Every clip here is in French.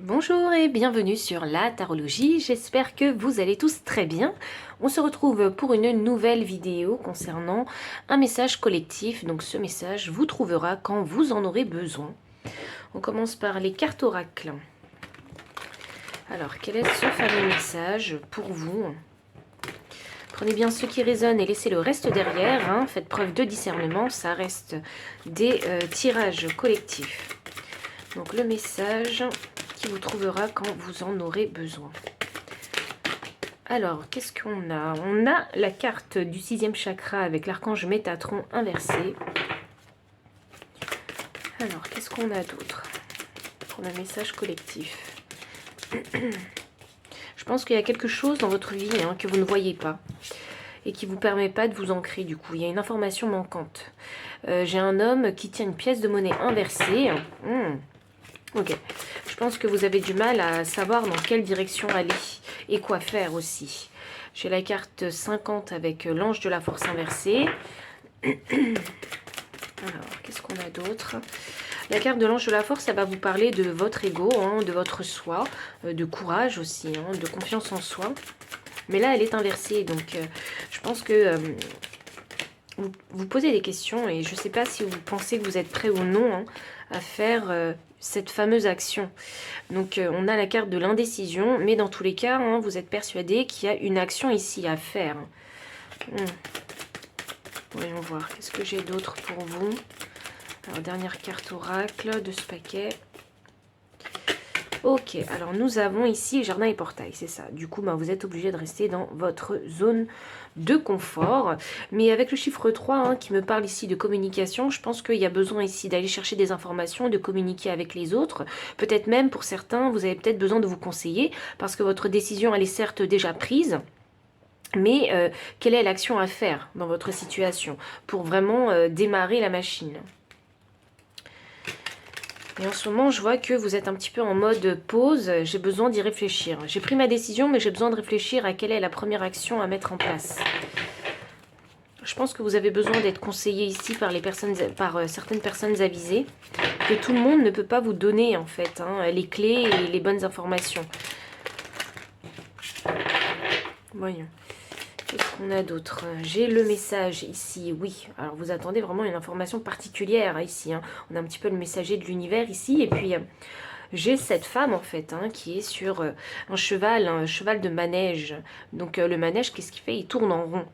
Bonjour et bienvenue sur la tarologie, j'espère que vous allez tous très bien. On se retrouve pour une nouvelle vidéo concernant un message collectif, donc ce message vous trouvera quand vous en aurez besoin. On commence par les cartes oracles. Alors, quel est ce fameux message pour vous? Prenez bien ce qui résonne et laissez le reste derrière, hein. Faites preuve de discernement, ça reste des tirages collectifs. Donc le message qui vous trouvera quand vous en aurez besoin. Alors, qu'est-ce qu'on a? On a la carte du 6e chakra avec l'archange Métatron inversé. Alors, qu'est-ce qu'on a d'autre pour le message collectif? Je pense qu'il y a quelque chose dans votre vie que vous ne voyez pas et qui ne vous permet pas de vous ancrer du coup. Il y a une information manquante. J'ai un homme qui tient une pièce de monnaie inversée. Ok, je pense que vous avez du mal à savoir dans quelle direction aller et quoi faire aussi. J'ai la carte 50 avec l'ange de la force inversée. Alors, qu'est-ce qu'on a d'autre? La carte de l'ange de la force, ça va vous parler de votre ego, de votre soi, de courage aussi, de confiance en soi. Mais là, elle est inversée, donc je pense que vous posez des questions et je ne sais pas si vous pensez que vous êtes prêt ou non à faire cette fameuse action. Donc on a la carte de l'indécision, mais dans tous les cas, vous êtes persuadé qu'il y a une action ici à faire. Voyons voir, qu'est-ce que j'ai d'autre pour vous? Alors, dernière carte oracle de ce paquet. Ok, alors nous avons ici jardin et portail, c'est ça. Du coup, vous êtes obligé de rester dans votre zone de confort. Mais avec le chiffre 3 qui me parle ici de communication, je pense qu'il y a besoin ici d'aller chercher des informations, de communiquer avec les autres. Peut-être même pour certains, vous avez peut-être besoin de vous conseiller parce que votre décision, elle est certes déjà prise. Mais quelle est l'action à faire dans votre situation pour vraiment démarrer la machine? Et en ce moment, je vois que vous êtes un petit peu en mode pause, j'ai besoin d'y réfléchir. J'ai pris ma décision, mais j'ai besoin de réfléchir à quelle est la première action à mettre en place. Je pense que vous avez besoin d'être conseillé ici par, certaines personnes avisées, que tout le monde ne peut pas vous donner en fait les clés et les bonnes informations. Voyons. Qu'est-ce qu'on a d'autre? J'ai le message ici, oui. Alors vous attendez vraiment une information particulière ici. On a un petit peu le messager de l'univers ici. Et puis j'ai cette femme en fait qui est sur un cheval de manège. Donc le manège, qu'est-ce qu'il fait? Il tourne en rond.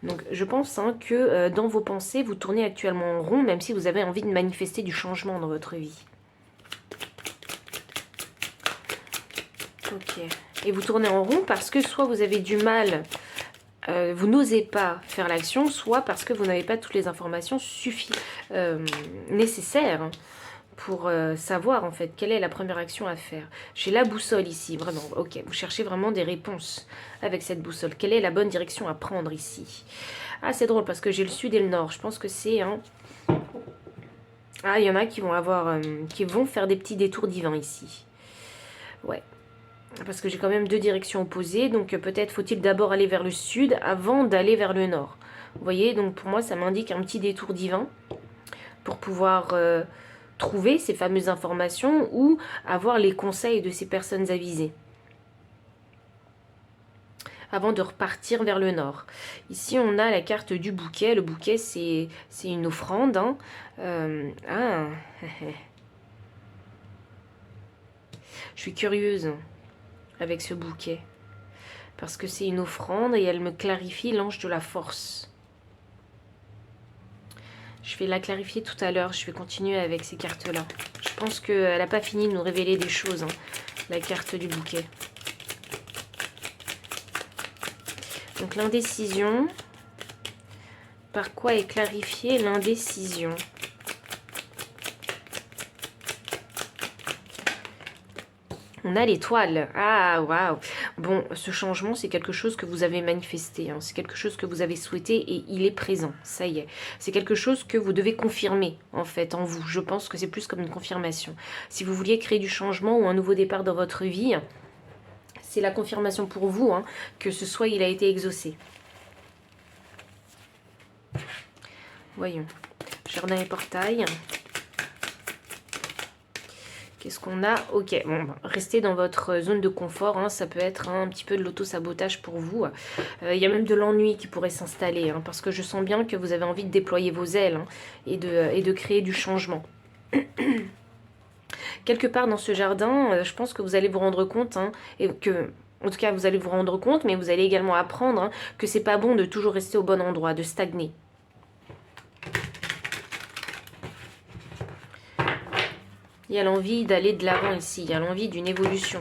Donc je pense que dans vos pensées, vous tournez actuellement en rond, même si vous avez envie de manifester du changement dans votre vie. Ok. Et vous tournez en rond parce que soit vous avez du mal... vous n'osez pas faire l'action, soit parce que vous n'avez pas toutes les informations nécessaires pour savoir en fait quelle est la première action à faire. J'ai la boussole ici, vraiment. Ok, vous cherchez vraiment des réponses avec cette boussole. Quelle est la bonne direction à prendre ici? Ah, c'est drôle parce que j'ai le sud et le nord. Je pense que c'est... Ah, il y en a qui vont faire des petits détours divins ici. Ouais. Parce que j'ai quand même deux directions opposées, donc peut-être faut-il d'abord aller vers le sud avant d'aller vers le nord. Vous voyez, donc pour moi ça m'indique un petit détour divin pour pouvoir trouver ces fameuses informations ou avoir les conseils de ces personnes avisées avant de repartir vers le nord. Ici on a la carte du bouquet. Le bouquet c'est une offrande. Je suis curieuse avec ce bouquet parce que c'est une offrande et elle me clarifie l'ange de la force. Je vais la clarifier tout à l'heure, je vais continuer avec ces cartes là. Je pense qu'elle n'a pas fini de nous révéler des choses, la carte du bouquet. Donc l'indécision, par quoi est clarifiée l'indécision? On a l'étoile. Ah, waouh. Bon, ce changement, c'est quelque chose que vous avez manifesté. C'est quelque chose que vous avez souhaité et il est présent. Ça y est. C'est quelque chose que vous devez confirmer, en fait, en vous. Je pense que c'est plus comme une confirmation. Si vous vouliez créer du changement ou un nouveau départ dans votre vie, c'est la confirmation pour vous que ce soit il a été exaucé. Voyons. Jardin et portail. Qu'est-ce qu'on a? Ok, bon, restez dans votre zone de confort, hein, ça peut être un petit peu de l'auto-sabotage pour vous. Il y a même de l'ennui qui pourrait s'installer, hein, parce que je sens bien que vous avez envie de déployer vos ailes, hein, et de créer du changement. Quelque part dans ce jardin, je pense que vous allez vous rendre compte, hein, et que... En tout cas, vous allez vous rendre compte, mais vous allez également apprendre, hein, que c'est pas bon de toujours rester au bon endroit, de stagner. Il y a l'envie d'aller de l'avant ici, il y a l'envie d'une évolution.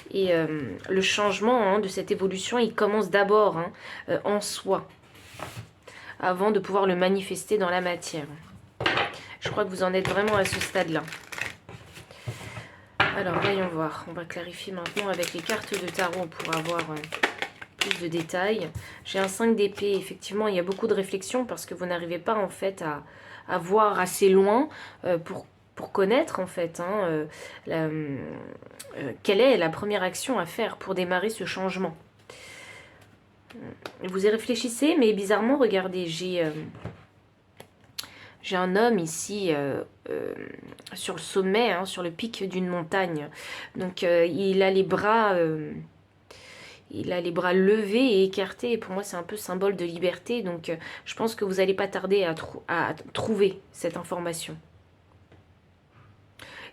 Et le changement, hein, de cette évolution, il commence d'abord, hein, en soi, avant de pouvoir le manifester dans la matière. Je crois que vous en êtes vraiment à ce stade-là. Alors, voyons voir. On va clarifier maintenant avec les cartes de tarot pour avoir plus de détails. J'ai un 5 d'épée. Effectivement, il y a beaucoup de réflexion parce que vous n'arrivez pas en fait à voir assez loin pour connaître en fait, hein, quelle est la première action à faire pour démarrer ce changement. Vous y réfléchissez, mais bizarrement, regardez, j'ai un homme ici sur le sommet, hein, sur le pic d'une montagne. Donc il a les bras levés et écartés. Et pour moi, c'est un peu symbole de liberté. Donc je pense que vous n'allez pas tarder à trouver cette information.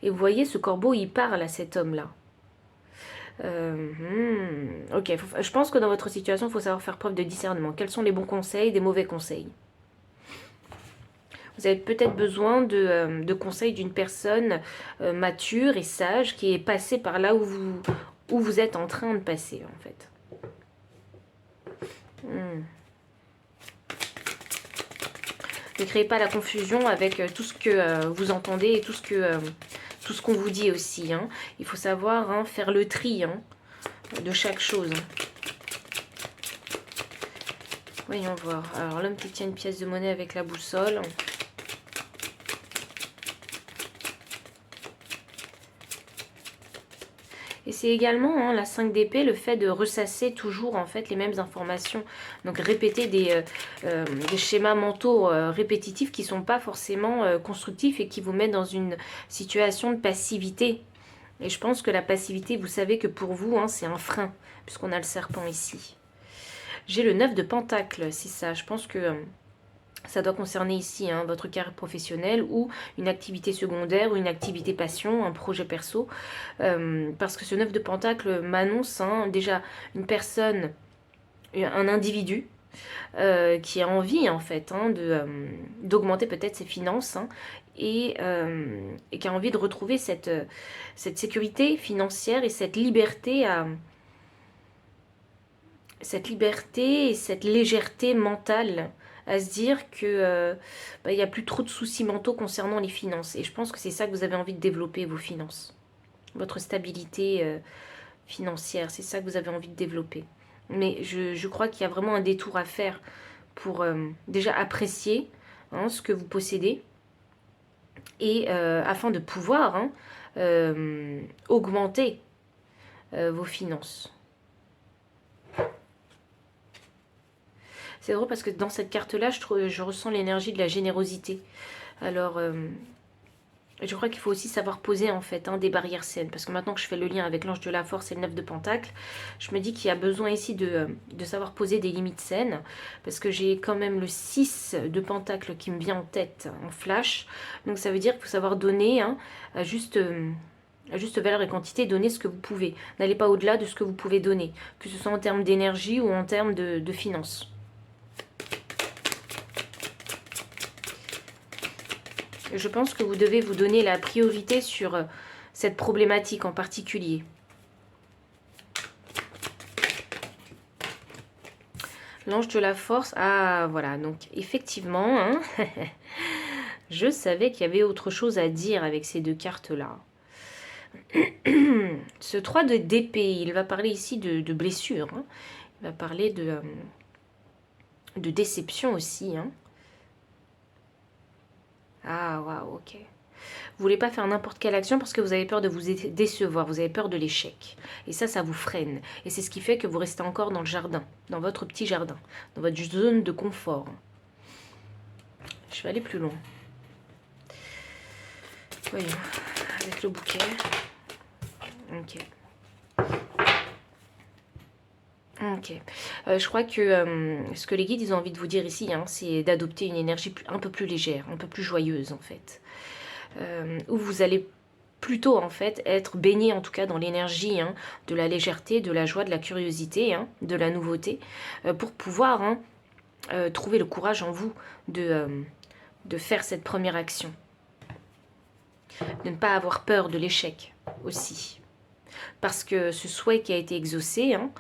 Et vous voyez, ce corbeau, il parle à cet homme-là. Ok, je pense que dans votre situation, il faut savoir faire preuve de discernement. Quels sont les bons conseils, des mauvais conseils? Vous avez peut-être besoin de conseils d'une personne mature et sage qui est passée par là où vous êtes en train de passer, en fait. Ne créez pas la confusion avec tout ce que vous entendez et tout ce qu'on vous dit aussi, hein. Il faut savoir, hein, faire le tri, hein, de chaque chose. Voyons voir. Alors, l'homme qui tient une pièce de monnaie avec la boussole. Et c'est également, hein, la 5 d'épée, le fait de ressasser toujours en fait les mêmes informations. Donc répéter des schémas mentaux répétitifs qui ne sont pas forcément constructifs et qui vous mettent dans une situation de passivité. Et je pense que la passivité, vous savez que pour vous, hein, c'est un frein, puisqu'on a le serpent ici. J'ai le 9 de pentacle, c'est ça. Je pense que... ça doit concerner ici, hein, votre carrière professionnelle ou une activité secondaire ou une activité passion, un projet perso. Parce que ce 9 de pentacle m'annonce, hein, déjà une personne, un individu qui a envie en fait, hein, d'augmenter peut-être ses finances, hein, et qui a envie de retrouver cette sécurité financière et cette liberté et cette légèreté mentale, à se dire que il n'y a plus trop de soucis mentaux concernant les finances. Et je pense que c'est ça que vous avez envie de développer, vos finances. Votre stabilité financière, c'est ça que vous avez envie de développer. Mais je crois qu'il y a vraiment un détour à faire pour déjà apprécier, hein, ce que vous possédez. Et afin de pouvoir, hein, augmenter vos finances. C'est drôle parce que dans cette carte-là, je ressens l'énergie de la générosité. Alors, je crois qu'il faut aussi savoir poser en fait, hein, des barrières saines. Parce que maintenant que je fais le lien avec l'ange de la force et le 9 de pentacle, je me dis qu'il y a besoin ici de savoir poser des limites saines. Parce que j'ai quand même le 6 de pentacle qui me vient en tête, en flash. Donc ça veut dire qu'il faut savoir donner, hein, à juste valeur et quantité, donner ce que vous pouvez. N'allez pas au-delà de ce que vous pouvez donner. Que ce soit en termes d'énergie ou en termes de finances. Je pense que vous devez vous donner la priorité sur cette problématique en particulier. L'ange de la force. Ah, voilà. Donc, effectivement, hein, je savais qu'il y avait autre chose à dire avec ces deux cartes-là. Ce 3 d'épée, il va parler ici de blessure, hein. Il va parler de déception aussi, hein. Ah, waouh, ok. Vous voulez pas faire n'importe quelle action parce que vous avez peur de vous décevoir, vous avez peur de l'échec. Et ça vous freine. Et c'est ce qui fait que vous restez encore dans le jardin, dans votre petit jardin, dans votre zone de confort. Je vais aller plus loin. Voyons. avec le bouquet. Ok. Ok. Je crois que ce que les guides ils ont envie de vous dire ici, hein, c'est d'adopter une énergie un peu plus légère, un peu plus joyeuse en fait. Où vous allez plutôt en fait être baigné en tout cas dans l'énergie hein, de la légèreté, de la joie, de la curiosité, hein, de la nouveauté, pour pouvoir hein, trouver le courage en vous de faire cette première action. De ne pas avoir peur de l'échec aussi. Parce que ce souhait qui a été exaucé, hein,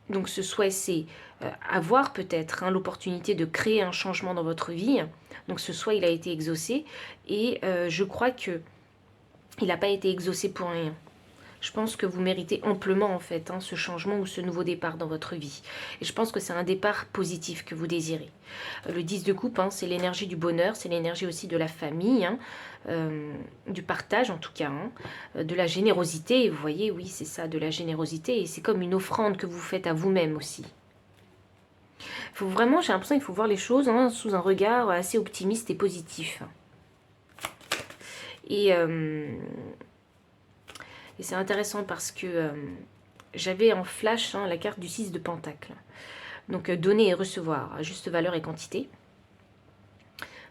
donc ce souhait c'est avoir peut-être hein, l'opportunité de créer un changement dans votre vie. Donc ce souhait il a été exaucé et je crois que il n'a pas été exaucé pour rien. Je pense que vous méritez amplement en fait hein, ce changement ou ce nouveau départ dans votre vie. Et je pense que c'est un départ positif que vous désirez. Le 10 de coupe, hein, c'est l'énergie du bonheur, c'est l'énergie aussi de la famille, hein, du partage en tout cas, hein, de la générosité. Vous voyez, oui, c'est ça, de la générosité. Et c'est comme une offrande que vous faites à vous-même aussi. Faut vraiment, j'ai l'impression qu'il faut voir les choses hein, sous un regard assez optimiste et positif. Et c'est intéressant parce que j'avais en flash hein, la carte du 6 de Pentacle. Donc donner et recevoir, à juste valeur et quantité.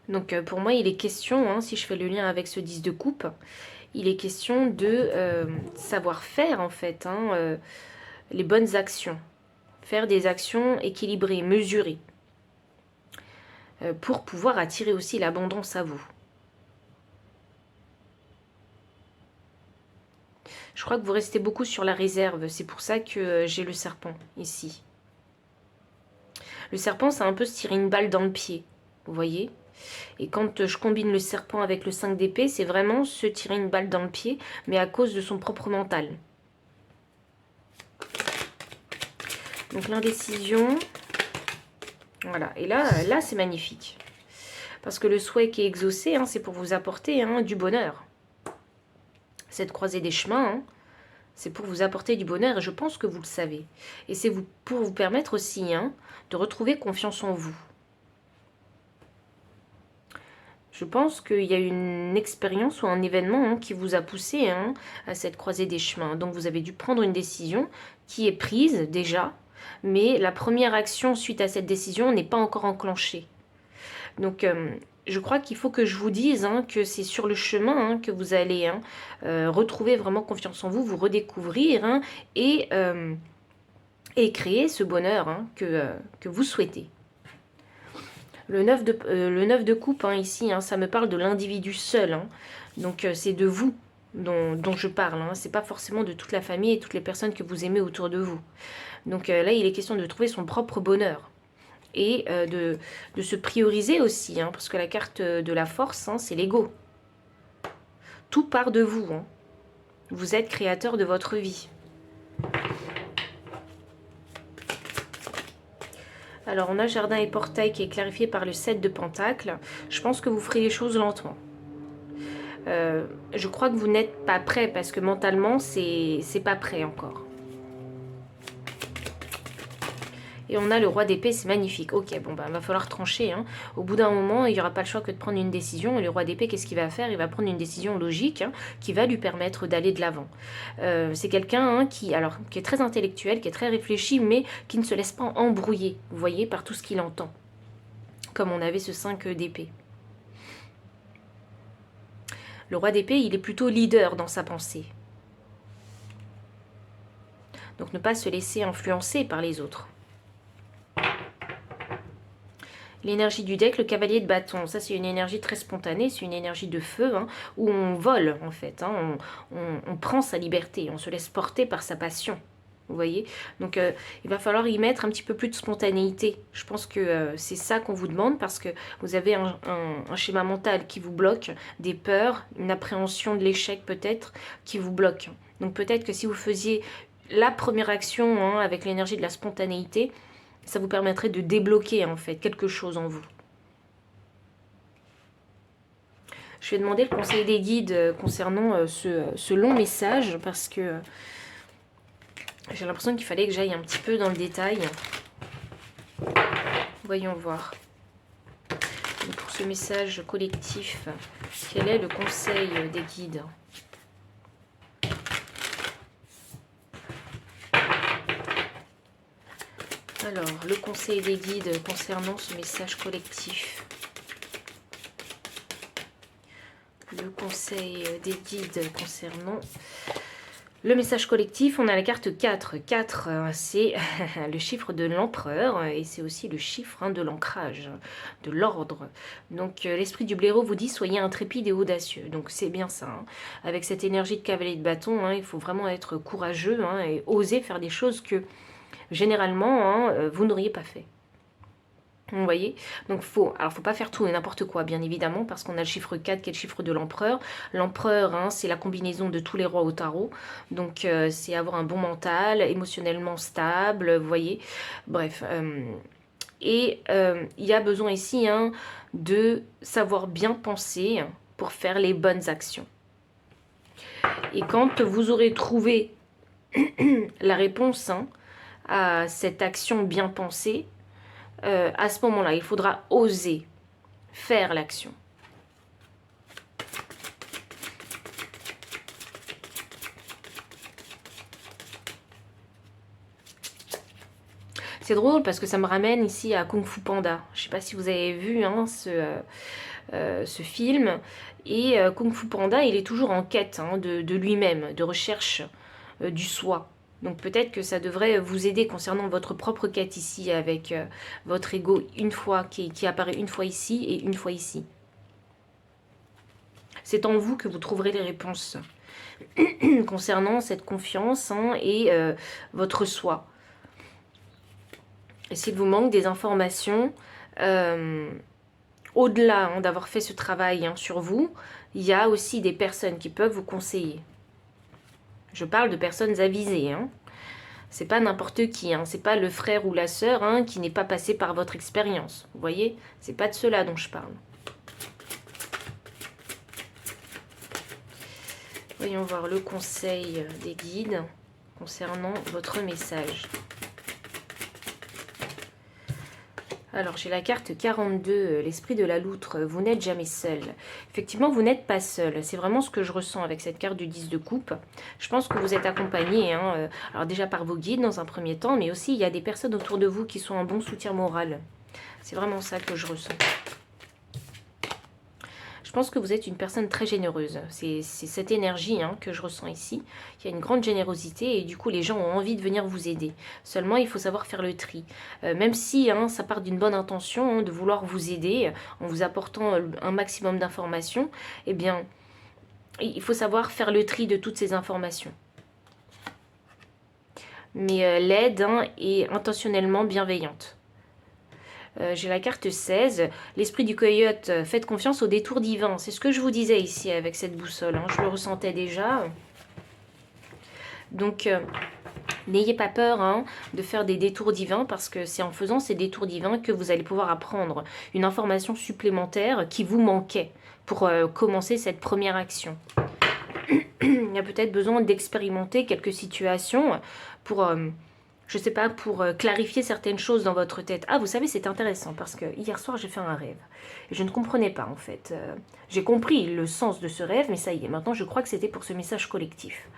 Donc pour moi, il est question, hein, si je fais le lien avec ce 10 de coupe, il est question de savoir faire en fait hein, les bonnes actions. Faire des actions équilibrées, mesurées. Pour pouvoir attirer aussi l'abondance à vous. Je crois que vous restez beaucoup sur la réserve. C'est pour ça que j'ai le serpent ici. Le serpent, c'est un peu se tirer une balle dans le pied. Vous voyez? Et quand je combine le serpent avec le 5 d'épée, c'est vraiment se tirer une balle dans le pied, mais à cause de son propre mental. Donc l'indécision. Voilà. Et là c'est magnifique. Parce que le souhait qui est exaucé, hein, c'est pour vous apporter hein, du bonheur. Cette croisée des chemins, hein, c'est pour vous apporter du bonheur et je pense que vous le savez. Et c'est pour vous permettre aussi hein, de retrouver confiance en vous. Je pense qu'il y a une expérience ou un événement hein, qui vous a poussé hein, à cette croisée des chemins. Donc vous avez dû prendre une décision qui est prise déjà, mais la première action suite à cette décision n'est pas encore enclenchée. Donc je crois qu'il faut que je vous dise hein, que c'est sur le chemin hein, que vous allez hein, retrouver vraiment confiance en vous, vous redécouvrir hein, et créer ce bonheur hein, que vous souhaitez. Le 9 de coupe hein, ici, hein, ça me parle de l'individu seul. Hein. Donc c'est de vous dont je parle. Hein. C'est pas forcément de toute la famille et toutes les personnes que vous aimez autour de vous. Donc là, il est question de trouver son propre bonheur. Et de se prioriser aussi, hein, parce que la carte de la force, hein, c'est l'ego. Tout part de vous. Hein. Vous êtes créateur de votre vie. Alors, on a jardin et portail qui est clarifié par le 7 de Pentacle. Je pense que vous ferez les choses lentement. Je crois que vous n'êtes pas prêt, parce que mentalement, c'est pas prêt encore. Et on a le roi d'épée, c'est magnifique. Ok, bon, bah, il va falloir trancher. Hein. Au bout d'un moment, il n'y aura pas le choix que de prendre une décision. Et le roi d'épée, qu'est-ce qu'il va faire? Il va prendre une décision logique hein, qui va lui permettre d'aller de l'avant. C'est quelqu'un hein, qui est très intellectuel, qui est très réfléchi, mais qui ne se laisse pas embrouiller, vous voyez, par tout ce qu'il entend. Comme on avait ce 5 d'épée. Le roi d'épée, il est plutôt leader dans sa pensée. Donc ne pas se laisser influencer par les autres. L'énergie du deck, le cavalier de bâton, ça c'est une énergie très spontanée, c'est une énergie de feu, hein, où on vole en fait, hein, on prend sa liberté, on se laisse porter par sa passion, vous voyez. Donc il va falloir y mettre un petit peu plus de spontanéité. Je pense que c'est ça qu'on vous demande parce que vous avez un schéma mental qui vous bloque, des peurs, une appréhension de l'échec peut-être qui vous bloque. Donc peut-être que si vous faisiez la première action hein, avec l'énergie de la spontanéité, ça vous permettrait de débloquer en fait quelque chose en vous. Je vais demander le conseil des guides concernant ce long message parce que j'ai l'impression qu'il fallait que j'aille un petit peu dans le détail. Voyons voir. Donc, pour ce message collectif, quel est le conseil des guides? Alors, le conseil des guides concernant ce message collectif. Le conseil des guides concernant le message collectif, on a la carte 4. 4, c'est le chiffre de l'empereur et c'est aussi le chiffre de l'ancrage, de l'ordre. Donc l'esprit du blaireau vous dit soyez intrépide et audacieux. Donc c'est bien ça. Hein. Avec cette énergie de cavalier de bâton, il faut vraiment être courageux et oser faire des choses que généralement vous n'auriez pas fait. Vous voyez, donc faut pas faire tout et n'importe quoi, bien évidemment, parce qu'on a le chiffre 4 qui est le chiffre de l'empereur. L'empereur, c'est la combinaison de tous les rois au tarot. Donc, c'est avoir un bon mental, émotionnellement stable, vous voyez. Bref. Il y a besoin ici de savoir bien penser pour faire les bonnes actions. Et quand vous aurez trouvé la réponse à cette action bien pensée, à ce moment-là, il faudra oser faire l'action. C'est drôle parce que ça me ramène ici à Kung Fu Panda. Je ne sais pas si vous avez vu ce film. Et Kung Fu Panda, il est toujours en quête de lui-même, de recherche du soi. Donc peut-être que ça devrait vous aider concernant votre propre quête ici avec votre ego qui apparaît une fois ici et une fois ici. C'est en vous que vous trouverez les réponses concernant cette confiance et votre soi. Et s'il vous manque des informations, au-delà d'avoir fait ce travail sur vous, il y a aussi des personnes qui peuvent vous conseiller. Je parle de personnes avisées. C'est pas n'importe qui. C'est pas le frère ou la sœur qui n'est pas passé par votre expérience. Vous voyez, c'est pas de cela dont je parle. Voyons voir le conseil des guides concernant votre message. Alors, j'ai la carte 42, l'esprit de la loutre. Vous n'êtes jamais seul. Effectivement, vous n'êtes pas seul. C'est vraiment ce que je ressens avec cette carte du 10 de coupe. Je pense que vous êtes accompagné, alors déjà par vos guides dans un premier temps, mais aussi il y a des personnes autour de vous qui sont un bon soutien moral. C'est vraiment ça que je ressens. Je pense que vous êtes une personne très généreuse. C'est cette énergie que je ressens ici. Il y a une grande générosité et du coup les gens ont envie de venir vous aider. Seulement il faut savoir faire le tri. Même si ça part d'une bonne intention de vouloir vous aider en vous apportant un maximum d'informations, eh bien il faut savoir faire le tri de toutes ces informations. Mais l'aide est intentionnellement bienveillante. J'ai la carte 16, l'esprit du coyote, faites confiance au détour divin. C'est ce que je vous disais ici avec cette boussole, je le ressentais déjà. Donc, n'ayez pas peur de faire des détours divins parce que c'est en faisant ces détours divins que vous allez pouvoir apprendre une information supplémentaire qui vous manquait pour commencer cette première action. Il y a peut-être besoin d'expérimenter quelques situations pour... je sais pas, pour clarifier certaines choses dans votre tête. Ah, vous savez, c'est intéressant parce que hier soir, j'ai fait un rêve. Et je ne comprenais pas, en fait. J'ai compris le sens de ce rêve, mais ça y est, maintenant, je crois que c'était pour ce message collectif.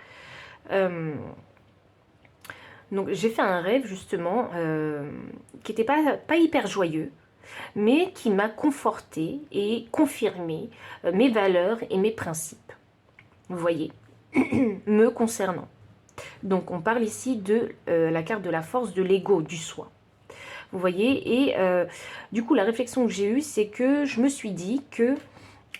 Donc, j'ai fait un rêve, justement, qui n'était pas hyper joyeux, mais qui m'a conforté et confirmé mes valeurs et mes principes. Vous voyez, me concernant. Donc on parle ici de la carte de la force de l'ego, du soi. Vous voyez, et du coup la réflexion que j'ai eue, c'est que je me suis dit que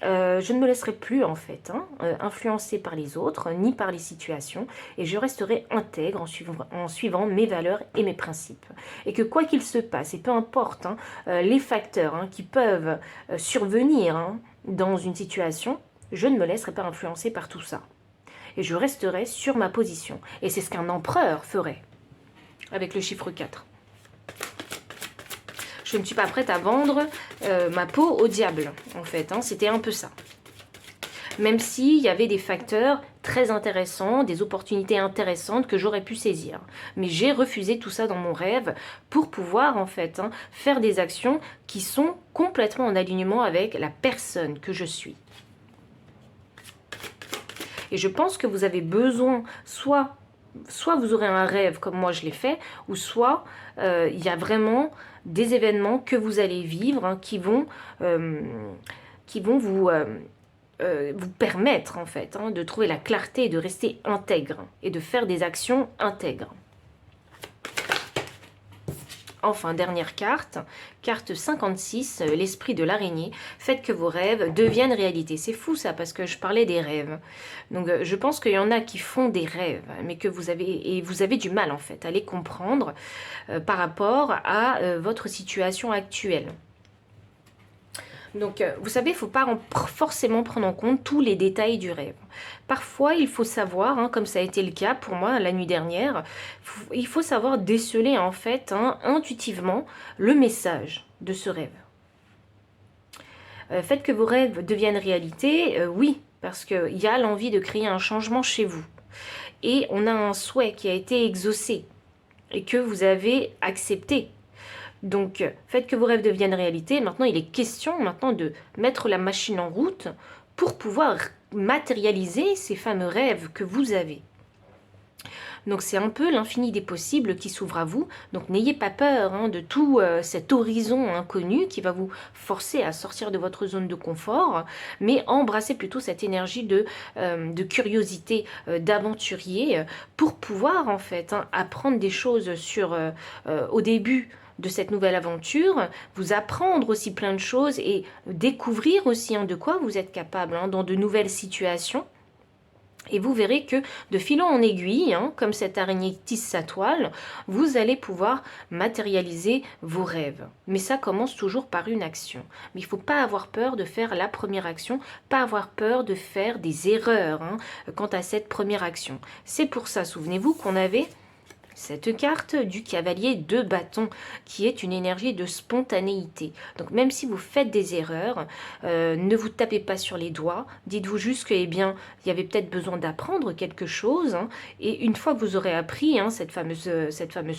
je ne me laisserai plus en fait influencer par les autres, ni par les situations, et je resterai intègre en suivant mes valeurs et mes principes. Et que quoi qu'il se passe, et peu importe les facteurs qui peuvent survenir dans une situation, je ne me laisserai pas influencer par tout ça. Et je resterai sur ma position. Et c'est ce qu'un empereur ferait avec le chiffre 4. Je ne suis pas prête à vendre ma peau au diable, en fait. C'était un peu ça. Même s'il y avait des facteurs très intéressants, des opportunités intéressantes que j'aurais pu saisir. Mais j'ai refusé tout ça dans mon rêve pour pouvoir en fait faire des actions qui sont complètement en alignement avec la personne que je suis. Et je pense que vous avez besoin, soit vous aurez un rêve comme moi je l'ai fait, ou soit il y a vraiment des événements que vous allez vivre qui vont vous permettre en fait de trouver la clarté et de rester intègre et de faire des actions intègres. Enfin, dernière carte, carte 56, l'esprit de l'araignée. Faites que vos rêves deviennent réalité. C'est fou ça, parce que je parlais des rêves. Donc je pense qu'il y en a qui font des rêves, mais que vous avez du mal en fait à les comprendre par rapport à votre situation actuelle. Donc, vous savez, il ne faut pas forcément prendre en compte tous les détails du rêve. Parfois, il faut savoir, comme ça a été le cas pour moi la nuit dernière, il faut savoir déceler en fait intuitivement le message de ce rêve. Faites que vos rêves deviennent réalité, oui, parce qu'il y a l'envie de créer un changement chez vous. Et on a un souhait qui a été exaucé et que vous avez accepté. Donc, faites que vos rêves deviennent réalité. Maintenant, il est question de mettre la machine en route pour pouvoir matérialiser ces fameux rêves que vous avez. Donc, c'est un peu l'infini des possibles qui s'ouvre à vous. Donc, n'ayez pas peur de tout cet horizon inconnu qui va vous forcer à sortir de votre zone de confort, mais embrassez plutôt cette énergie de curiosité, d'aventurier, pour pouvoir en fait apprendre des choses au début de cette nouvelle aventure, vous apprendre aussi plein de choses et découvrir aussi de quoi vous êtes capable dans de nouvelles situations. Et vous verrez que de fil en aiguille, comme cette araignée tisse sa toile, vous allez pouvoir matérialiser vos rêves. Mais ça commence toujours par une action. Mais il ne faut pas avoir peur de faire la première action, pas avoir peur de faire des erreurs quant à cette première action. C'est pour ça, souvenez-vous qu'on avait cette carte du cavalier de bâton, qui est une énergie de spontanéité. Donc même si vous faites des erreurs, ne vous tapez pas sur les doigts, dites-vous juste que, il y avait peut-être besoin d'apprendre quelque chose, et une fois que vous aurez appris cette fameuse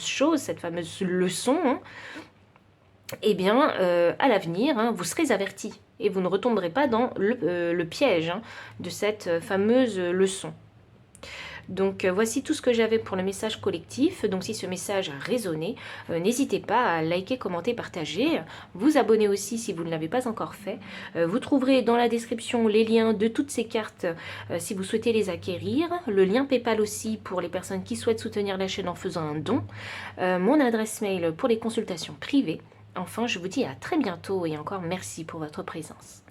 chose, cette fameuse leçon, à l'avenir, vous serez averti, et vous ne retomberez pas dans le piège de cette fameuse leçon. Donc voici tout ce que j'avais pour le message collectif. Donc si ce message a résonné, n'hésitez pas à liker, commenter, partager. Vous abonner aussi si vous ne l'avez pas encore fait. Vous trouverez dans la description les liens de toutes ces cartes si vous souhaitez les acquérir. Le lien PayPal aussi pour les personnes qui souhaitent soutenir la chaîne en faisant un don. Mon adresse mail pour les consultations privées. Enfin, je vous dis à très bientôt et encore merci pour votre présence.